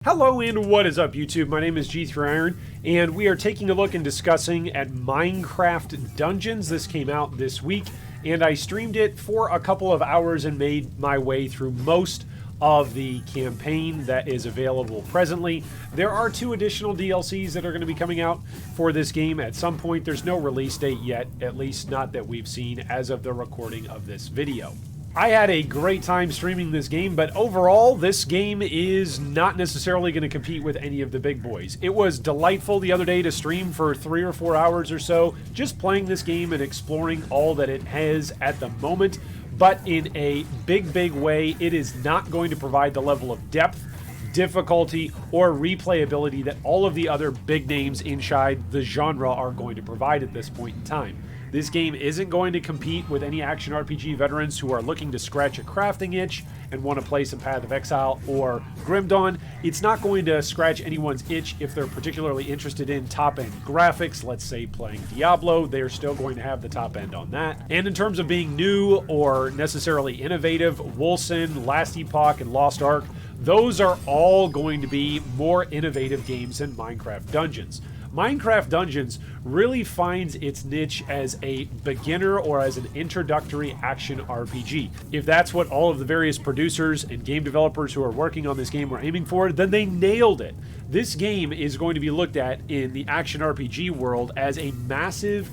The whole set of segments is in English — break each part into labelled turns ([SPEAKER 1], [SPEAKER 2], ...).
[SPEAKER 1] Hello and what is up YouTube? My name is G3Iron and we are taking a look and discussing at Minecraft Dungeons. This came out this week and I streamed it for a couple of hours and made my way through most of the campaign that is available presently. There are 2 additional DLCs that are going to be coming out for this game at some point. There's no release date yet, at least not that we've seen as of the recording of this video. I had a great time streaming this game, but overall, this game is not necessarily going to compete with any of the big boys. It was delightful the other day to stream for 3 or 4 hours or so, just playing this game and exploring all that it has at the moment, but in a big way, it is not going to provide the level of depth, difficulty, or replayability that all of the other big names inside the genre are going to provide at this point in time. This game isn't going to compete with any action RPG veterans who are looking to scratch a crafting itch and want to play some Path of Exile or Grim Dawn. It's not going to scratch anyone's itch if they're particularly interested in top-end graphics. Let's say playing Diablo, they're still going to have the top end on that. And in terms of being new or necessarily innovative, Wolcen, Last Epoch, and Lost Ark, those are all going to be more innovative games than Minecraft Dungeons. Minecraft Dungeons really finds its niche as a beginner or as an introductory action RPG. If that's what all of the various producers and game developers who are working on this game were aiming for, then they nailed it. This game is going to be looked at in the action RPG world as a massive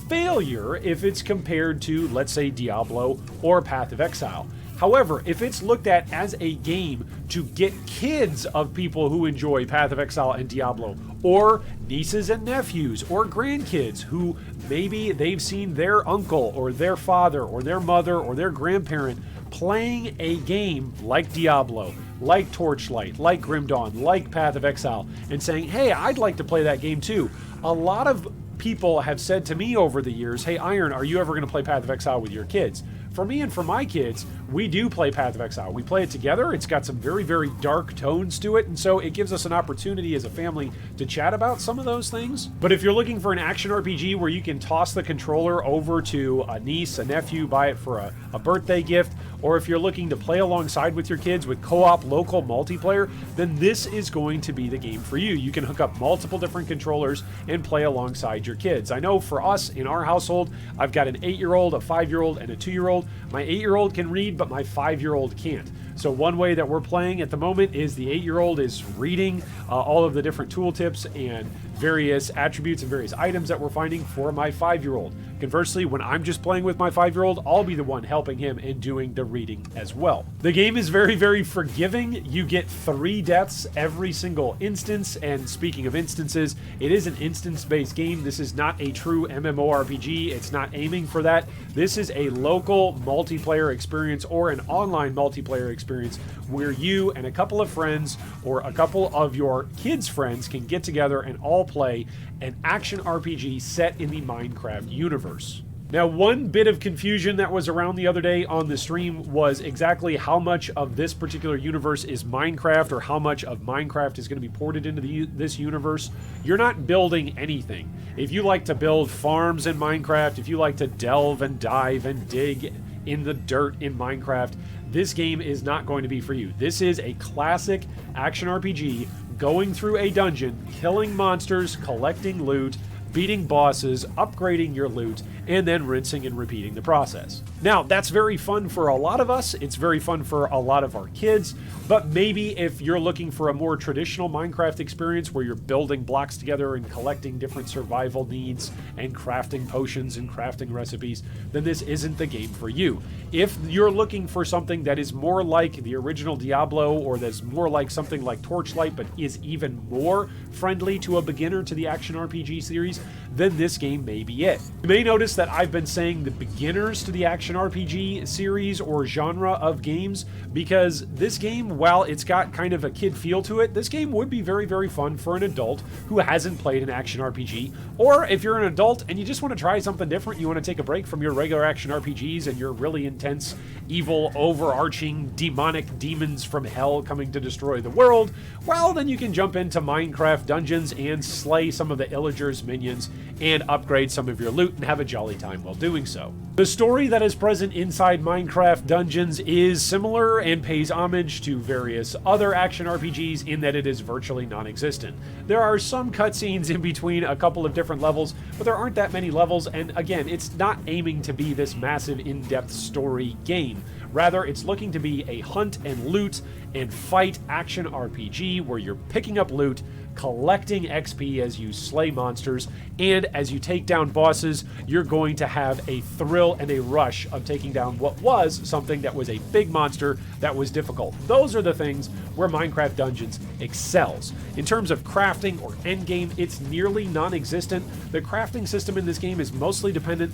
[SPEAKER 1] failure if it's compared to, let's say, Diablo or Path of Exile. However, if it's looked at as a game to get kids of people who enjoy Path of Exile and Diablo, or nieces and nephews, or grandkids who maybe they've seen their uncle or their father or their mother or their grandparent playing a game like Diablo, like Torchlight, like Grim Dawn, like Path of Exile, and saying, hey, I'd like to play that game too. A lot of people have said to me over the years, hey, Iron, are you ever going to play Path of Exile with your kids? For me and for my kids, we do play Path of Exile. We play it together. It's got some very dark tones to it, and so it gives us an opportunity as a family to chat about some of those things. But if you're looking for an action RPG where you can toss the controller over to a niece, a nephew, buy it for a birthday gift, or if you're looking to play alongside with your kids with co-op local multiplayer, then this is going to be the game for you. You can hook up multiple different controllers and play alongside your kids. I know for us in our household, I've got an 8-year-old, a 5-year-old, and a 2-year-old. My 8-year-old can read, but my 5-year-old can't. So one way that we're playing at the moment is the 8-year-old is reading all of the different tooltips and various attributes and various items that we're finding for my 5-year-old. Conversely, when I'm just playing with my 5-year-old, I'll be the one helping him and doing the reading as well. The game is very forgiving. You get 3 deaths every single instance, and speaking of instances, it is an instance-based game. This is not a true MMORPG. It's not aiming for that. This is a local multiplayer experience or an online multiplayer experience where you and a couple of friends or a couple of your kids' friends can get together and all play an action RPG set in the Minecraft universe. Now, one bit of confusion that was around the other day on the stream was exactly how much of this particular universe is Minecraft or how much of Minecraft is going to be ported into this universe. You're not building anything. If you like to build farms in Minecraft, if you like to delve and dive and dig in the dirt in Minecraft, this game is not going to be for you. This is a classic action RPG, going through a dungeon, killing monsters, collecting loot, beating bosses, upgrading your loot, and then rinsing and repeating the process. Now, that's very fun for a lot of us. It's very fun for a lot of our kids, but maybe if you're looking for a more traditional Minecraft experience where you're building blocks together and collecting different survival needs and crafting potions and crafting recipes, then this isn't the game for you. If you're looking for something that is more like the original Diablo or that's more like something like Torchlight but is even more friendly to a beginner to the action RPG series, then this game may be it. You may notice that I've been saying the beginners to the action RPG series or genre of games because this game, while it's got kind of a kid feel to it, this game would be very fun for an adult who hasn't played an action RPG. Or if you're an adult and you just want to try something different, you want to take a break from your regular action RPGs and your really intense, evil, overarching, demonic demons from hell coming to destroy the world, well, then you can jump into Minecraft Dungeons and slay some of the Illagers minions and upgrade some of your loot and have a jolly time while doing so. The story that is present inside Minecraft Dungeons is similar and pays homage to various other action RPGs in that it is virtually non-existent. There are some cutscenes in between a couple of different levels, but there aren't that many levels, and again, it's not aiming to be this massive in-depth story game. Rather, it's looking to be a hunt and loot and fight action RPG where you're picking up loot, collecting XP as you slay monsters, and as you take down bosses, you're going to have a thrill and a rush of taking down what was something that was a big monster that was difficult. Those are the things where Minecraft Dungeons excels. In terms of crafting or endgame, it's nearly non-existent. The crafting system in this game is mostly dependent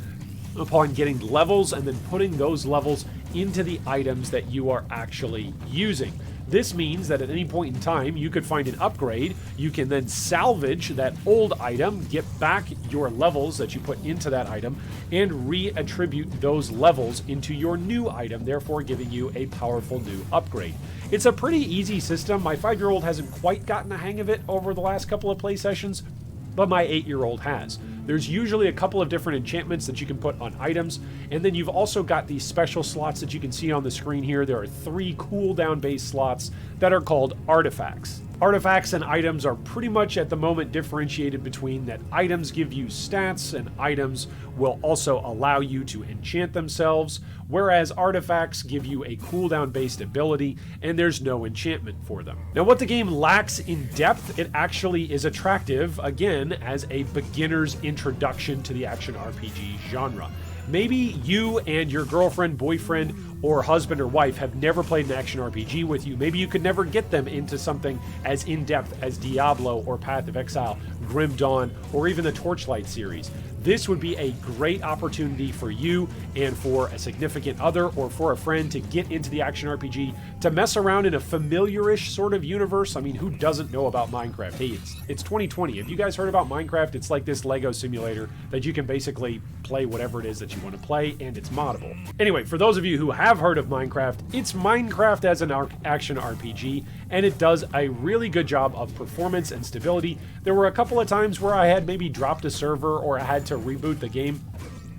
[SPEAKER 1] upon getting levels and then putting those levels into the items that you are actually using. This means that at any point in time, you could find an upgrade, you can then salvage that old item, get back your levels that you put into that item, and re-attribute those levels into your new item, therefore giving you a powerful new upgrade. It's a pretty easy system. My 5-year-old hasn't quite gotten the hang of it over the last couple of play sessions, but my 8-year-old has. There's usually a couple of different enchantments that you can put on items, and then you've also got these special slots that you can see on the screen here. There are 3 cooldown based slots that are called artifacts. Artifacts and items are pretty much at the moment differentiated between that items give you stats and items will also allow you to enchant themselves, whereas artifacts give you a cooldown based ability and there's no enchantment for them. Now what the game lacks in depth, it actually is attractive, again, as a beginner's introduction to the action RPG genre. Maybe you and your girlfriend, boyfriend, or husband or wife have never played an action RPG with you. Maybe you could never get them into something as in-depth as Diablo or Path of Exile, Grim Dawn, or even the Torchlight series. This would be a great opportunity for you and for a significant other or for a friend to get into the action RPG, to mess around in a familiar-ish sort of universe. I mean, who doesn't know about Minecraft? Hey, it's 2020. Have you guys heard about Minecraft? It's like this Lego simulator that you can basically play whatever it is that you want to play, and it's moddable. Anyway, for those of you who have heard of Minecraft, it's Minecraft as an action RPG, and it does a really good job of performance and stability. There were a couple of times where I had maybe dropped a server or I had to reboot the game,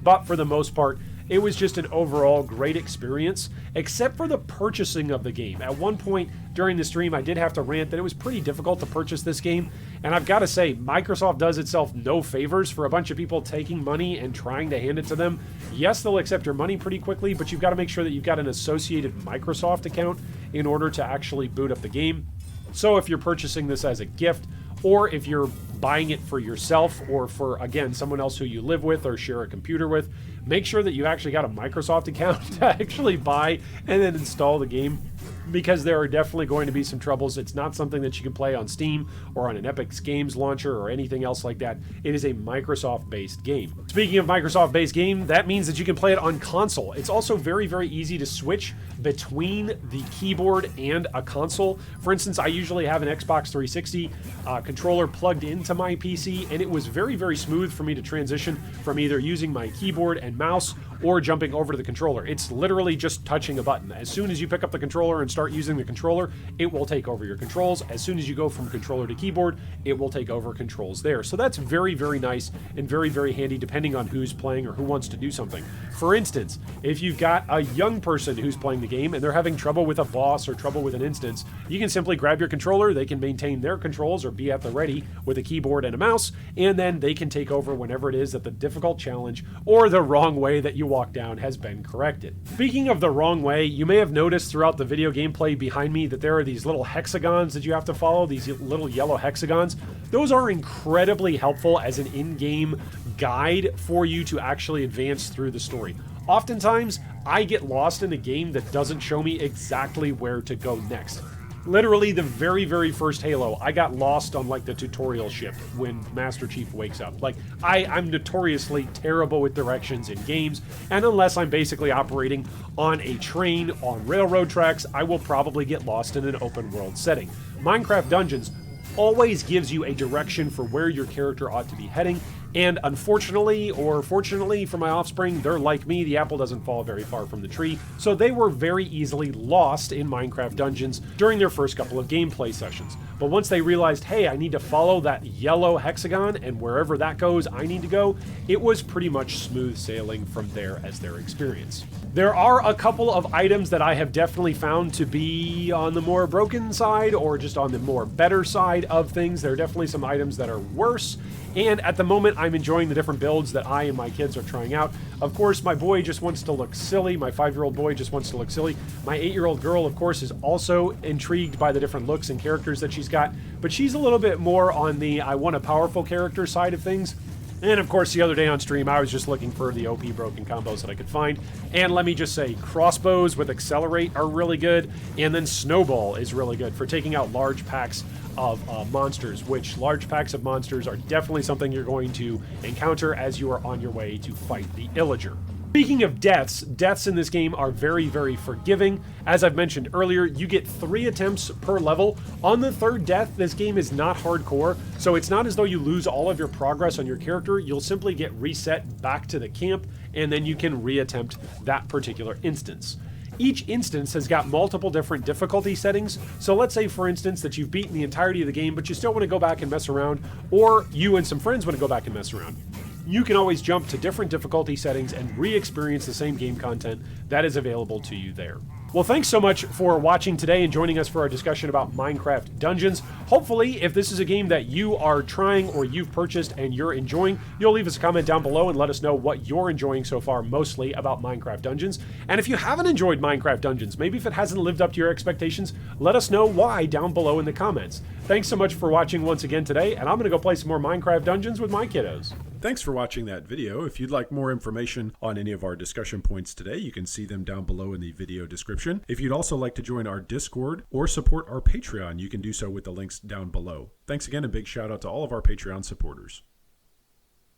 [SPEAKER 1] but for the most part, it was just an overall great experience, except for the purchasing of the game. At one point during the stream, I did have to rant that it was pretty difficult to purchase this game, and I've got to say, Microsoft does itself no favors for a bunch of people taking money and trying to hand it to them. Yes, they'll accept your money pretty quickly, but you've got to make sure that you've got an associated Microsoft account in order to actually boot up the game. So if you're purchasing this as a gift, or if you're buying it for yourself or for, again, someone else who you live with or share a computer with, make sure that you actually got a Microsoft account to actually buy and then install the game, because there are definitely going to be some troubles. It's not something that you can play on Steam or on an Epic Games launcher or anything else like that. It is a Microsoft-based game. Speaking of Microsoft-based game, that means that you can play it on console. It's also very, very easy to switch between the keyboard and a console. For instance, I usually have an Xbox 360 controller plugged into my PC, and it was very, very smooth for me to transition from either using my keyboard and mouse or jumping over to the controller. It's literally just touching a button. As soon as you pick up the controller and start using the controller, it will take over your controls. As soon as you go from controller to keyboard, it will take over controls there. So that's very, very nice and very, very handy depending on who's playing or who wants to do something. For instance, if you've got a young person who's playing the game and they're having trouble with a boss or trouble with an instance, you can simply grab your controller, they can maintain their controls or be at the ready with a keyboard and a mouse, and then they can take over whenever it is that the difficult challenge or the wrong way that you walk down has been corrected. Speaking of the wrong way, you may have noticed throughout the video gameplay behind me that there are these little hexagons that you have to follow, these little yellow hexagons. Those are incredibly helpful as an in-game guide for you to actually advance through the story. Oftentimes, I get lost in a game that doesn't show me exactly where to go next. Literally, the very, very first Halo, I got lost on, like, the tutorial ship when Master Chief wakes up. Like, I'm notoriously terrible with directions in games, and unless I'm basically operating on a train on railroad tracks, I will probably get lost in an open world setting. Minecraft Dungeons always gives you a direction for where your character ought to be heading, and unfortunately, or fortunately for my offspring, they're like me, the apple doesn't fall very far from the tree, so they were very easily lost in Minecraft Dungeons during their first couple of gameplay sessions. But once they realized, hey, I need to follow that yellow hexagon, and wherever that goes, I need to go, it was pretty much smooth sailing from there as their experience. There are a couple of items that I have definitely found to be on the more broken side or just on the more better side of things. There are definitely some items that are worse. And at the moment, I'm enjoying the different builds that I and my kids are trying out. Of course, my boy just wants to look silly. My 5-year-old boy just wants to look silly. My 8-year-old girl, of course, is also intrigued by the different looks and characters that she's got. But she's a little bit more on the I want a powerful character side of things. And of course, the other day on stream, I was just looking for the OP broken combos that I could find. And let me just say, crossbows with accelerate are really good. And then snowball is really good for taking out large packs of monsters, which large packs of monsters are definitely something you're going to encounter as you are on your way to fight the Illager. Speaking of deaths in this game are very, very forgiving. As I've mentioned earlier, you get 3 attempts per level. On the 3rd death, this game is not hardcore, so it's not as though you lose all of your progress on your character. You'll simply get reset back to the camp, and then you can reattempt that particular instance. Each instance has got multiple different difficulty settings, so let's say, for instance, that you've beaten the entirety of the game, but you still want to go back and mess around, or you and some friends want to go back and mess around. You can always jump to different difficulty settings and re-experience the same game content that is available to you there. Well, thanks so much for watching today and joining us for our discussion about Minecraft Dungeons. Hopefully, if this is a game that you are trying or you've purchased and you're enjoying, you'll leave us a comment down below and let us know what you're enjoying so far mostly about Minecraft Dungeons. And if you haven't enjoyed Minecraft Dungeons, maybe if it hasn't lived up to your expectations, let us know why down below in the comments. Thanks so much for watching once again today, and I'm going to go play some more Minecraft Dungeons with my kiddos.
[SPEAKER 2] Thanks for watching that video. If you'd like more information on any of our discussion points today, you can see them down below in the video description. If you'd also like to join our Discord or support our Patreon, you can do so with the links down below. Thanks again, and big shout out to all of our Patreon supporters.